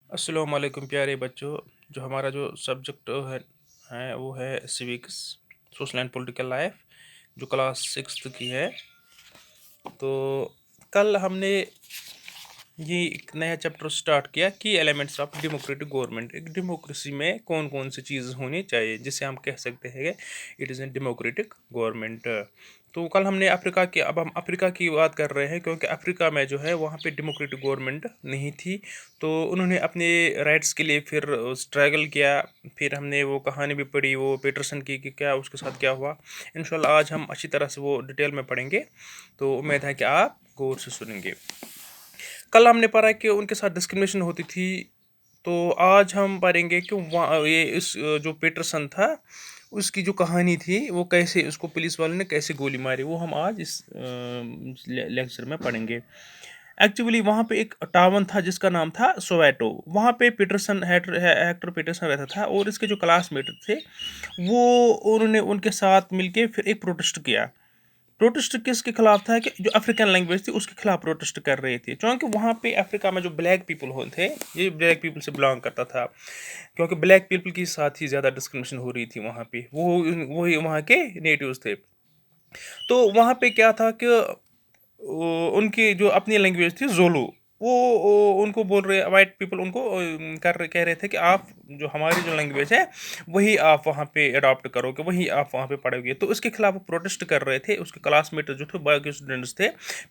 अस्सलाम वालेकुम प्यारे बच्चों। जो हमारा जो सब्जेक्ट है वो है civics, social and political life, जो क्लास सिक्स्थ की है। तो कल हमने ये एक नया चैप्टर स्टार्ट किया कि एलिमेंट्स ऑफ डेमोक्रेटिक गवर्नमेंट। एक डेमोक्रेसी में कौन कौन सी चीज़ होनी चाहिए जिससे हम कह सकते हैं कि it is a democratic government. तो कल हमने अफ्रीका की, अब हम अफ्रीका की बात कर रहे हैं क्योंकि अफ्रीका में जो है वहाँ पे डेमोक्रेटिक गवर्नमेंट नहीं थी। तो उन्होंने अपने राइट्स के लिए फिर स्ट्रगल किया। फिर हमने वो कहानी भी पढ़ी वो पीटरसन की कि क्या उसके साथ क्या हुआ। इंशाल्लाह आज हम अच्छी तरह से वो डिटेल में पढ़ेंगे, तो उम्मीद है कि आप गौर से सुनेंगे। कल हमने पढ़ा कि उनके साथ डिस्क्रिमिनेशन होती थी। तो आज हम पढ़ेंगे कि वहाँ ये इस जो पीटरसन था उसकी जो कहानी थी वो कैसे उसको पुलिस वाले ने कैसे गोली मारी, वो हम आज इस लेक्चर में पढ़ेंगे। एक्चुअली वहाँ पे एक टाउन था जिसका नाम था सोवेटो। वहाँ पे पीटरसन हेक्टर पीटरसन रहता था और इसके जो क्लासमेट थे वो उन्होंने उनके साथ मिलके फिर एक प्रोटेस्ट किया। प्रोटेस्ट किसके खिलाफ था कि जो अफ्रीकन लैंग्वेज थी उसके खिलाफ प्रोटेस्ट कर रहे थे, क्योंकि वहाँ पे अफ्रीका में जो ब्लैक पीपल होते थे ये ब्लैक पीपल से बिलोंग करता था। क्योंकि ब्लैक पीपल के साथ ही ज़्यादा डिस्क्रिमिनेशन हो रही थी वहाँ पे, वो वही वहाँ के नेटिव्स थे। तो वहाँ पे क्या था कि उनकी जो अपनी लैंग्वेज थी जोलू, वो उनको बोल रहे वाइट पीपल उनको कह रहे थे कि आप जो हमारी जो लैंग्वेज है वही आप वहाँ पे अडॉप्ट करोगे, वही आप वहाँ पे पढ़ोगे। तो उसके खिलाफ वो प्रोटेस्ट कर रहे थे। उसके क्लासमेट जो थे बाकी स्टूडेंट्स थे,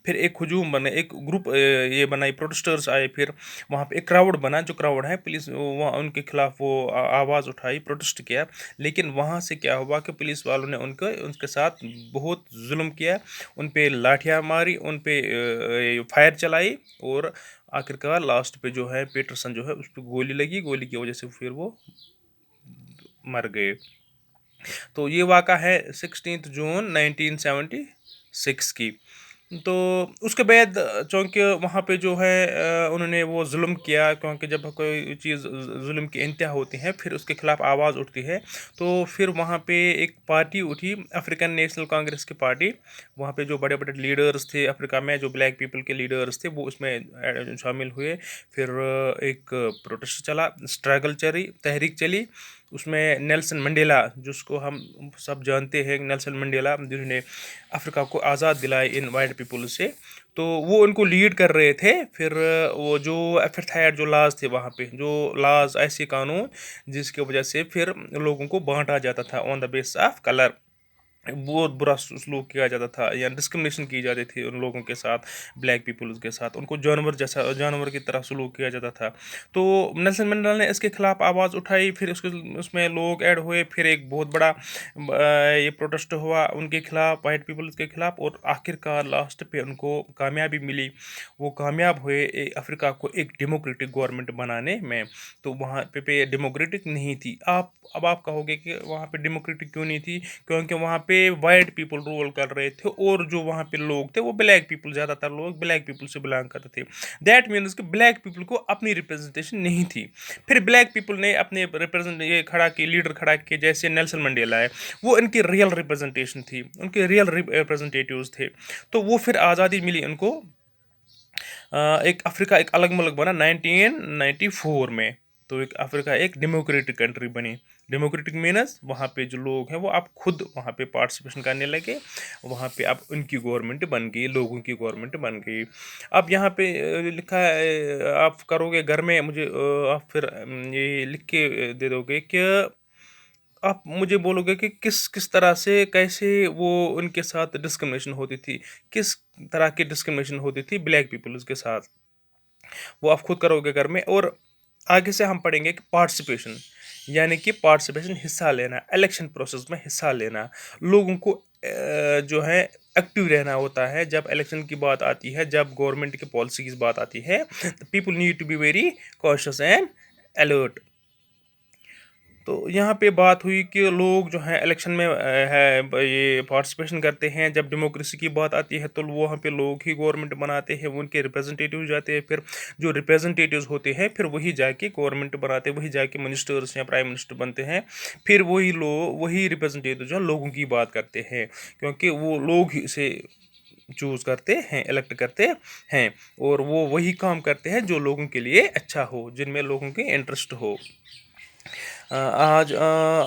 फिर एक हुजूम बने, एक ग्रुप ये बनाई, प्रोटेस्टर्स आए। फिर वहाँ पे एक क्राउड बना, जो क्राउड है पुलिस वहाँ उनके खिलाफ वो आवाज़ उठाई, प्रोटेस्ट किया। लेकिन वहाँ से क्या हुआ कि पुलिस वालों ने उनके उनके साथ बहुत जुल्म किया, उन पे लाठियाँ मारी, उन पे फायर चलाई। और आखिरकार लास्ट पे जो है पीटरसन जो है उस पर गोली लगी, गोली की वजह से फिर वो मर गए। तो ये वाक़ा है 16 जून 1976 की। तो उसके बाद चूँकि वहाँ पे जो है उन्होंने वो जुल्म किया, क्योंकि जब कोई चीज़ जुल्म की इंतहा होती है फिर उसके खिलाफ आवाज़ उठती है। तो फिर वहाँ पे एक पार्टी उठी, अफ्रीकन नेशनल कांग्रेस की पार्टी। वहाँ पे जो बड़े बड़े लीडर्स थे अफ्रीका में, जो ब्लैक पीपल के लीडर्स थे, वो उसमें शामिल हुए। फिर एक प्रोटेस्ट चला, स्ट्रगल चली, तहरीक चली। उसमें नेल्सन मंडेला, जिसको हम सब जानते हैं, नेल्सन मंडेला जिन्होंने अफ्रीका को आज़ाद दिलाए इन वाइट पीपल से, तो वो उनको लीड कर रहे थे। फिर वो जो एफर्थाइड जो लाज थे वहाँ पे, जो लाज ऐसे कानून जिसकी वजह से फिर लोगों को बांटा जाता था on the base of colour, बहुत बुरा सलूक किया जाता था या डिस्क्रिमिनेशन की जाती थी उन लोगों के साथ, ब्लैक पीपल्स के साथ। उनको जानवर जैसा, जानवर की तरह सलूक किया जाता था। तो नेल्सन मंडेला ने इसके खिलाफ आवाज़ उठाई, फिर उसके उसमें लोग ऐड हुए, फिर एक बहुत बड़ा ये प्रोटेस्ट हुआ उनके खिलाफ, वाइट पीपल्स के खिलाफ। और आखिरकार लास्ट पे उनको कामयाबी मिली, वो कामयाब हुए अफ्रीका को एक डेमोक्रेटिक गवर्नमेंट बनाने में। तो वहाँ पे डेमोक्रेटिक नहीं थी। अब आप कहोगे कि वहाँ पे डेमोक्रेटिक क्यों नहीं थी, क्योंकि वहाँ पे वाइट पीपल रूल कर रहे थे और जो वहाँ पे लोग थे वो ब्लैक पीपल, ज़्यादातर लोग ब्लैक पीपल से बिलोंग करते थे। दैट मीन्स कि ब्लैक पीपल को अपनी रिप्रेजेंटेशन नहीं थी। फिर ब्लैक पीपल ने अपने रिप्रेजेंट ये खड़ा किए, लीडर खड़ा किए, जैसे नेल्सन मंडेला है, वो इनकी रियल रिप्रेजेंटेशन थी, उनके रियल रिप्रेजेंटेटिव्स थे। तो वो फिर आज़ादी मिली उनको। एक अफ्रीका एक अलग मुल्क बना 1994 में। तो एक अफ्रीका एक डेमोक्रेटिक कंट्री बनी। डेमोक्रेटिक मीनस वहाँ पे जो लोग हैं वो आप खुद वहाँ पे पार्टिसिपेशन करने लगे, वहाँ पे अब उनकी गवर्नमेंट बन गई, लोगों की गवर्नमेंट बन गई। अब यहाँ पे लिखा है, आप करोगे घर में मुझे आप फिर ये लिख के दे दोगे कि आप मुझे बोलोगे कि किस किस तरह से कैसे वो उनके साथ डिस्क्रिमिनेशन होती थी, किस तरह की डिस्क्रिमिनेशन होती थी ब्लैक पीपल्स के साथ। वो आप खुद करोगे घर में। और आगे से हम पढ़ेंगे कि पार्टिसिपेशन, यानी कि पार्टिसिपेशन हिस्सा लेना, इलेक्शन प्रोसेस में हिस्सा लेना। लोगों को जो है एक्टिव रहना होता है जब इलेक्शन की बात आती है, जब गवर्नमेंट की पॉलिसी की बात आती है। People need to be very cautious and alert. तो यहाँ पे बात हुई कि लोग जो है इलेक्शन में ये पार्टिसिपेशन करते हैं। जब डेमोक्रेसी की बात आती है तो वहाँ पे लोग ही गवर्नमेंट बनाते हैं, वो उनके रिप्रेजेंटेटिव जाते हैं। फिर जो रिप्रेजेंटेटिव्स होते हैं फिर वही जाके गवर्नमेंट बनाते हैं, वही जाके मिनिस्टर्स या प्राइम मिनिस्टर बनते हैं। फिर वही रिप्रेजेंटेटिव जो लोगों की बात करते हैं, क्योंकि वो लोग ही से चूज़ करते हैं, इलेक्ट करते हैं, और वो वही काम करते हैं जो लोगों के लिए अच्छा हो, जिनमें लोगों के इंटरेस्ट हो। आज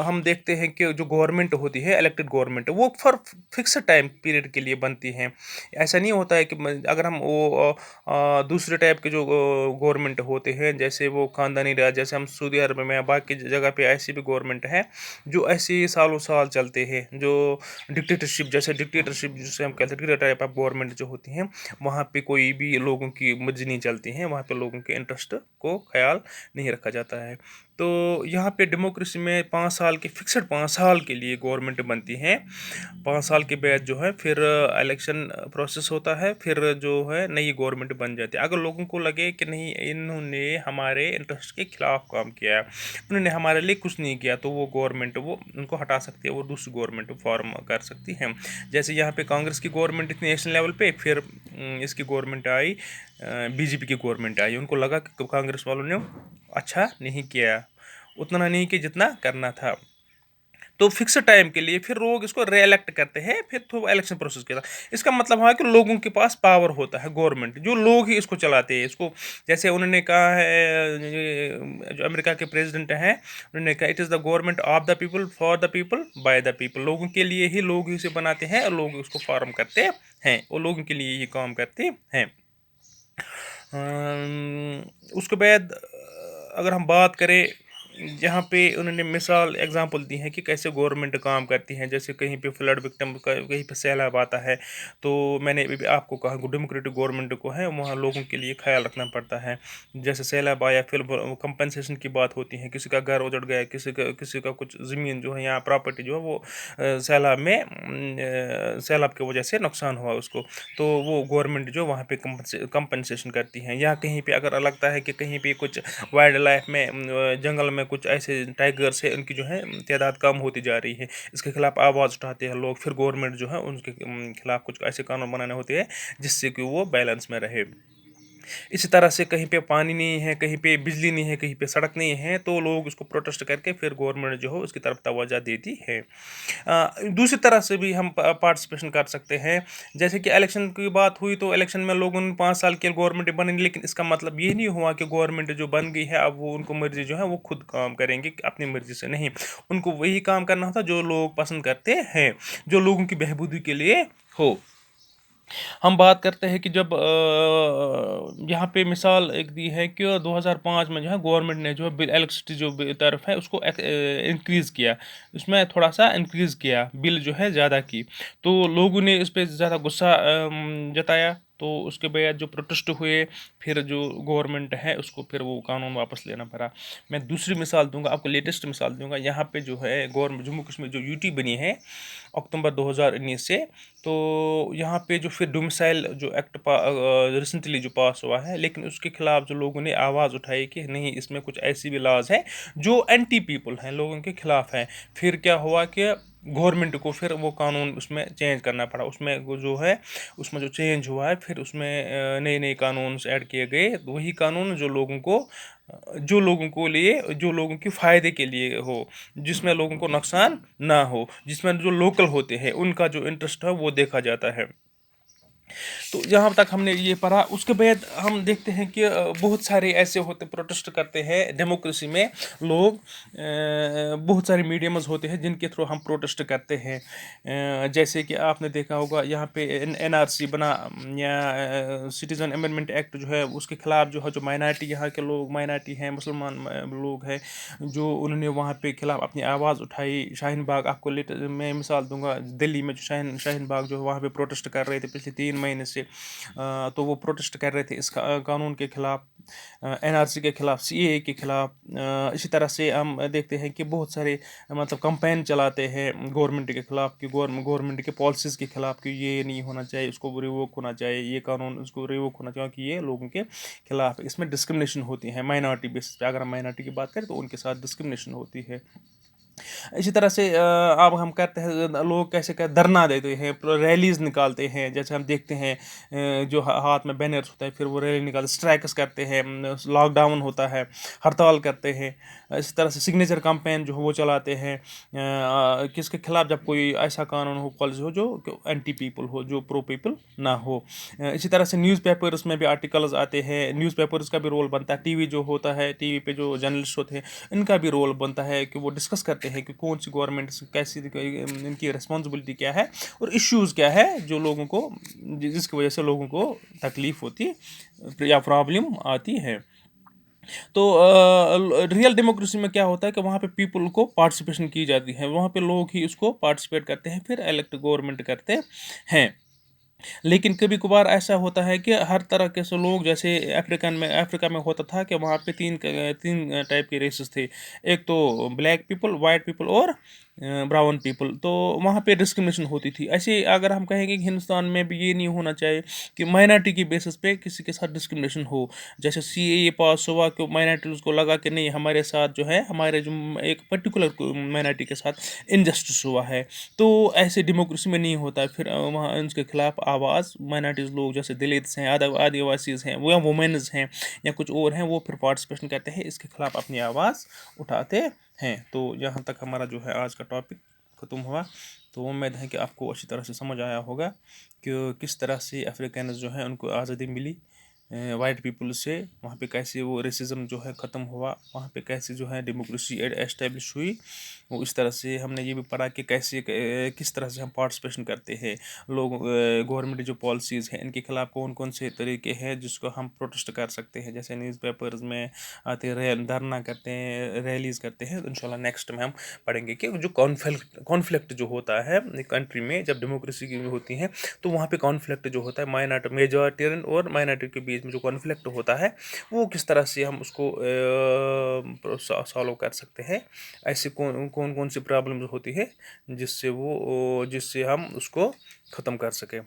हम देखते हैं कि जो गवर्नमेंट होती है, इलेक्टेड गवर्नमेंट, वो फॉर फिक्स्ड टाइम पीरियड के लिए बनती हैं। ऐसा नहीं होता है कि अगर हम वो दूसरे टाइप के जो गवर्नमेंट होते हैं, जैसे वो खानदानी राज, जैसे हम सऊदी अरब में या बाकी जगह पे ऐसी भी गवर्नमेंट है जो ऐसे सालों साल चलते हैं, जो डिक्टेटरशिप, जैसे डिक्टेटरशिप जिसे हम कहते हैं, डिक्टेटर टाइप ऑफ गवर्नमेंट जो होती हैं, वहाँ पे कोई भी लोगों की मर्जी नहीं चलती है, वहाँ पे लोगों के इंटरेस्ट को ख्याल नहीं रखा जाता है। तो यहाँ पे डेमोक्रेसी में 5 साल के फिक्स्ड 5 साल के लिए गवर्नमेंट बनती है। 5 साल के बाद जो है फिर इलेक्शन प्रोसेस होता है, फिर जो है नई गवर्नमेंट बन जाती है। अगर लोगों को लगे कि नहीं, इन्होंने हमारे इंटरेस्ट के खिलाफ काम किया है, उन्होंने हमारे लिए कुछ नहीं किया, तो वो गवर्नमेंट वो उनको हटा सकती है, वो दूसरी गवर्नमेंट फॉर्म कर सकती है। जैसे यहाँ पे कांग्रेस की गवर्नमेंट इतनी नेशनल लेवल पे, फिर इसकी गवर्नमेंट आई, बीजेपी की गवर्नमेंट आई, उनको लगा कि कांग्रेस वालों ने अच्छा नहीं किया, उतना नहीं कि जितना करना था, तो फिक्स टाइम के लिए फिर लोग इसको री इलेक्ट करते हैं, फिर तो इलेक्शन प्रोसेस के साथ। इसका मतलब है कि लोगों के पास पावर होता है, गवर्नमेंट जो लोग ही इसको चलाते हैं इसको। जैसे उन्होंने कहा है, जो अमेरिका के प्रेसिडेंट हैं, उन्होंने कहा it is the government of the people, for the people, by the people. लोगों के लिए ही लोग इसे बनाते हैं और लोग उसको फॉर्म करते हैं, और लोगों के लिए ही काम करते हैं। उसके बाद अगर हम बात करें, यहाँ पे उन्होंने मिसाल एग्जांपल दी है कि कैसे गवर्नमेंट काम करती है। जैसे कहीं पे फ्लड विक्टिम का, कहीं पे सैलाब आता है, तो मैंने अभी आपको कहा डेमोक्रेटिक गवर्नमेंट को है वहाँ लोगों के लिए ख्याल रखना पड़ता है। जैसे सैलाब आया, फिर कंपनसेशन की बात होती है, किसी का घर उजड़ गया, किसी का कुछ ज़मीन जो है या प्रॉपर्टी जो है वो सैलाब में सैलाब की वजह से नुकसान हुआ उसको, तो वो गवर्नमेंट जो वहाँ पे कंपनसेशन करती है। या कहीं पे अगर लगता है कि कहीं पे कुछ वाइल्ड लाइफ में जंगल में कुछ ऐसे टाइगर्स है, उनकी जो है तादाद कम होती जा रही है, इसके खिलाफ आवाज़ उठाते हैं लोग, फिर गवर्नमेंट जो है उनके खिलाफ कुछ ऐसे कानून बनाने होते हैं जिससे कि वो बैलेंस में रहे। इसी तरह से कहीं पे पानी नहीं है, कहीं पे बिजली नहीं है, कहीं पे सड़क नहीं है, तो लोग उसको प्रोटेस्ट करके फिर गवर्नमेंट जो है उसकी तरफ तवज्जो देती है। दूसरी तरह से भी हम पार्टिसिपेशन कर सकते हैं। जैसे कि इलेक्शन की बात हुई, तो इलेक्शन में लोगों ने 5 साल के गवर्नमेंट बनी, लेकिन इसका मतलब ये नहीं हुआ कि गवर्नमेंट जो बन गई है अब वो उनको मर्जी जो है वो खुद काम करेंगे अपनी मर्जी से, नहीं। उनको वही काम करना होता जो लोग पसंद करते हैं, जो लोगों की बहबूदी के लिए हो। हम बात करते हैं कि जब यहाँ पे मिसाल एक दी है कि 2005 में जो है गवर्नमेंट ने जो है बिल इलेक्ट्रिसिटी जो तरफ है उसको इंक्रीज़ किया, उसमें थोड़ा सा इंक्रीज़ किया, बिल जो है ज़्यादा की, तो लोगों ने इस पर ज़्यादा गुस्सा जताया, तो उसके बाद जो प्रोटेस्ट हुए, फिर जो गवर्नमेंट है उसको फिर वो कानून वापस लेना पड़ा। मैं दूसरी मिसाल दूंगा आपको, लेटेस्ट मिसाल दूंगा। यहाँ पे जो है गवर्नमेंट जम्मू कश्मीर जो यूटी बनी है अक्टूबर 2019 से, तो यहाँ पे जो फिर डोमिसाइल जो एक्ट रिसेंटली जो पास हुआ है, लेकिन उसके खिलाफ जो लोगों ने आवाज़ उठाई कि नहीं, इसमें कुछ ऐसी भी लाज है जो एंटी पीपल हैं, लोगों के खिलाफ हैं। फिर क्या हुआ कि गवर्नमेंट को फिर वो कानून उसमें चेंज करना पड़ा, उसमें वो जो है उसमें जो चेंज हुआ है, फिर उसमें नए नए कानून ऐड किए गए, वही कानून जो लोगों को लिए, जो लोगों के फ़ायदे के लिए हो, जिसमें लोगों को नुकसान ना हो, जिसमें जो लोकल होते हैं उनका जो इंटरेस्ट है वो देखा जाता है। तो यहाँ तक हमने ये पढ़ा। उसके बाद हम देखते हैं कि बहुत सारे ऐसे होते प्रोटेस्ट करते हैं डेमोक्रेसी में लोग, बहुत सारे मीडियम्स होते हैं जिनके थ्रू हम प्रोटेस्ट करते हैं। जैसे कि आपने देखा होगा यहाँ पे एनआरसी बना, या सिटीज़न अमेंडमेंट एक्ट जो है उसके खिलाफ जो है, जो माइनॉरिटी यहाँ के लोग माइनॉरिटी हैं, मुसलमान लोग हैं, जो उन्होंने वहाँ पे खिलाफ अपनी आवाज़ उठाई। शाहीन बाग, आपको मैं मिसाल दूंगा, दिल्ली में जो शाहीन बाग जो वहाँ पे प्रोटेस्ट कर रहे थे पिछले 3 महीने से, तो वो प्रोटेस्ट कर रहे थे इस कानून के खिलाफ, एनआरसी के खिलाफ, सीएए के खिलाफ। इसी तरह से हम देखते हैं कि बहुत सारे मतलब कंपेन चलाते हैं गवर्नमेंट के खिलाफ, कि गवर्नमेंट के पॉलिसीज़ के खिलाफ, कि ये नहीं होना चाहिए, उसको रिवोक होना चाहिए, ये कानून उसको रिवोक होना चाहिए, कि ये लोगों के खिलाफ है। इसमें डिस्क्रिमिनेशन होती है माइनॉरिटी बेसिस पे। अगर हम माइनॉरिटी की बात करें तो उनके साथ डिस्क्रिमिनेशन होती है। इसी तरह से अब हम करते हैं, लोग कैसे क्या धरना देते हैं, रैलीज निकालते हैं, जैसे हम देखते हैं जो हाथ में बैनर्स होते हैं, फिर वो रैली निकालते, स्ट्राइक्स करते हैं, लॉकडाउन होता है, हड़ताल करते हैं। इसी तरह से सिग्नेचर कैंपेन जो वो चलाते हैं, किसके खिलाफ, जब कोई ऐसा कानून हो, पॉलिसी हो जो एंटी पीपल हो, जो प्रो पीपल ना हो। इसी तरह से न्यूज़पेपर्स में भी आर्टिकल्स आते हैं, न्यूज़पेपर्स का भी रोल बनता है, टीवी जो होता है, टीवी पे जो जर्नलिस्ट होते हैं, इनका भी रोल बनता है कि वो डिस्कस करते हैं कि कौन सी गवर्नमेंट कैसी, इनकी रिस्पॉन्सिबिलिटी क्या है और इश्यूज़ क्या है जो लोगों को, जिसकी वजह से लोगों को तकलीफ होती या प्रॉब्लम आती है। तो रियल डेमोक्रेसी में क्या होता है कि वहाँ पे पीपल को पार्टिसिपेशन की जाती है, वहाँ पे लोग ही उसको पार्टिसिपेट करते हैं, फिर इलेक्ट गवर्नमेंट करते हैं। लेकिन कभी कभार ऐसा होता है कि हर तरह के से लोग, जैसे अफ्रीका में होता था कि वहाँ पे तीन टाइप के रेसेस थे। एक तो ब्लैक पीपल, वाइट पीपल और ब्राउन पीपल। तो वहाँ पे डिस्क्रिमिनेशन होती थी। ऐसे अगर हम कहेंगे कि हिंदुस्तान में भी ये नहीं होना चाहिए कि माइनॉरिटी की बेसिस पे किसी के साथ डिस्क्रिमिनेशन हो। जैसे CAA पास हुआ कि माइनॉरिटीज़ को लगा कि नहीं, हमारे साथ जो है, हमारे जो एक पर्टिकुलर माइनॉरिटी के साथ इनजस्टिस हुआ है, तो ऐसे डेमोक्रेसी में नहीं होता है। फिर वहाँ उनके खिलाफ आवाज़ माइनॉरिटीज़ लोग, जैसे दलित्स हैं, आदिवासीज़ हैं, वो या वुमेन्स हैं या कुछ और हैं, वो फिर पार्टिसिपेशन करते हैं, इसके खिलाफ अपनी आवाज़ उठाते हैं। तो यहाँ तक हमारा जो है आज का टॉपिक ख़त्म हुआ। तो उम्मीद है कि आपको अच्छी तरह से समझ आया होगा कि किस तरह से अफ्रीकन जो है उनको आज़ादी मिली वाइट पीपल से, वहाँ पे कैसे वो रेसिज्म जो है ख़त्म हुआ, वहाँ पे कैसे जो है डेमोक्रेसी एस्टेब्लिश हुई। वो इस तरह से हमने ये भी पढ़ा कि कैसे किस तरह से हम पार्टिसिपेशन करते हैं, लोग गवर्नमेंट जो पॉलिसीज़ हैं इनके खिलाफ कौन कौन से तरीके हैं जिसको हम प्रोटेस्ट कर सकते हैं, जैसे न्यूज़पेपर्स में आते हैं, धरना करते हैं, रैलीज़ करते हैं। तो इंशाल्लाह नेक्स्ट में हम पढ़ेंगे कि जो कॉन्फ्लिक्ट जो होता है कंट्री में, जब डेमोक्रेसी की होती है तो वहाँ पे कॉन्फ्लिक्ट जो होता है माइनॉरिटी, मेजॉरिटेरियन और माइनॉरिटी के बीच में जो कॉन्फ्लिक्ट होता है, वो किस तरह से हम उसको सॉल्व कर सकते हैं। ऐसे कौन कौन कौन सी प्रॉब्लम होती है जिससे हम उसको ख़त्म कर सकें।